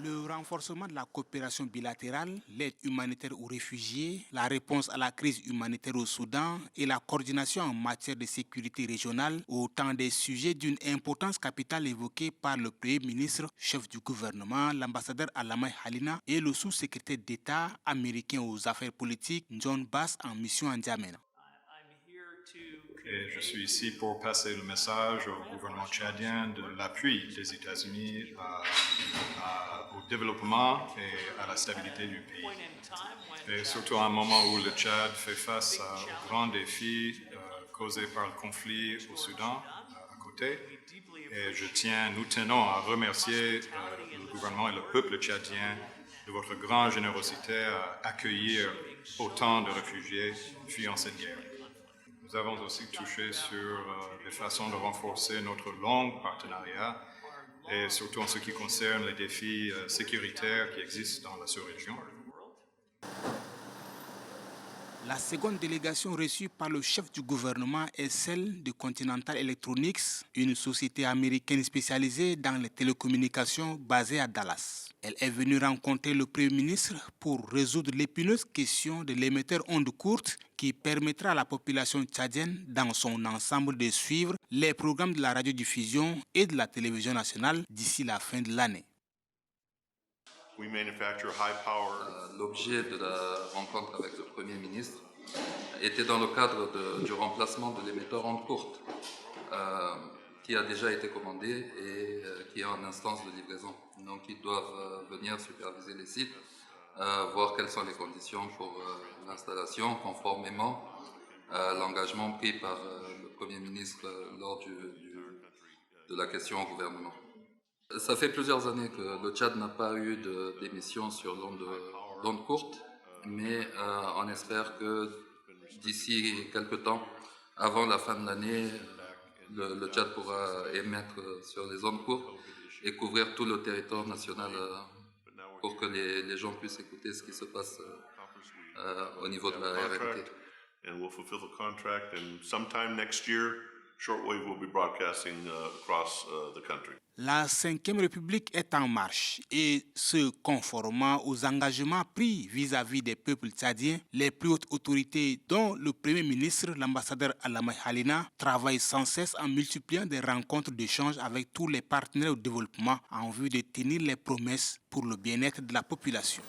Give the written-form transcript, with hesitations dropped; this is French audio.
Le renforcement de la coopération bilatérale, l'aide humanitaire aux réfugiés, la réponse à la crise humanitaire au Soudan et la coordination en matière de sécurité régionale, autant des sujets d'une importance capitale évoqués par le Premier ministre, chef du gouvernement, l'ambassadeur Alamai Halina et le sous-secrétaire d'État américain aux affaires politiques, John Bass, en mission à N'Djamena. Et je suis ici pour passer le message au gouvernement tchadien de l'appui des États-Unis au développement et à la stabilité du pays. Et surtout à un moment où le Tchad fait face aux grands défis causés par le conflit au Soudan à côté. Et nous tenons à remercier le gouvernement et le peuple tchadien de votre grande générosité à accueillir autant de réfugiés fuyant cette guerre. Nous avons aussi touché sur les façons de renforcer notre long partenariat et surtout en ce qui concerne les défis sécuritaires qui existent dans la sous-région. La seconde délégation reçue par le chef du gouvernement est celle de Continental Electronics, une société américaine spécialisée dans les télécommunications basée à Dallas. Elle est venue rencontrer le Premier ministre pour résoudre l'épineuse question de l'émetteur ondes courtes qui permettra à la population tchadienne dans son ensemble de suivre les programmes de la radiodiffusion et de la télévision nationale d'ici la fin de l'année. L'objet de la rencontre avec le Premier ministre était dans le cadre du remplacement de l'émetteur ondes courtes qui a déjà été commandé et qui est en instance de livraison. Donc ils doivent venir superviser les sites, voir quelles sont les conditions pour l'installation conformément à l'engagement pris par le Premier ministre lors de la question au gouvernement. Ça fait plusieurs années que le Tchad n'a pas eu d'émission sur l'onde courte, mais on espère que d'ici quelques temps, avant la fin de l'année, le Tchad pourra émettre sur les ondes courtes et couvrir tout le territoire national pour que les gens puissent écouter ce qui se passe au niveau de la RNT. And we'll fulfill the contract, and sometime next year, shortwave will be broadcasting across the country. La 5e République est en marche et se conformant aux engagements pris vis-à-vis des peuples tchadiens, les plus hautes autorités dont le Premier ministre, l'ambassadeur Alamai Halina, travaillent sans cesse en multipliant des rencontres d'échange avec tous les partenaires au développement en vue de tenir les promesses pour le bien-être de la population.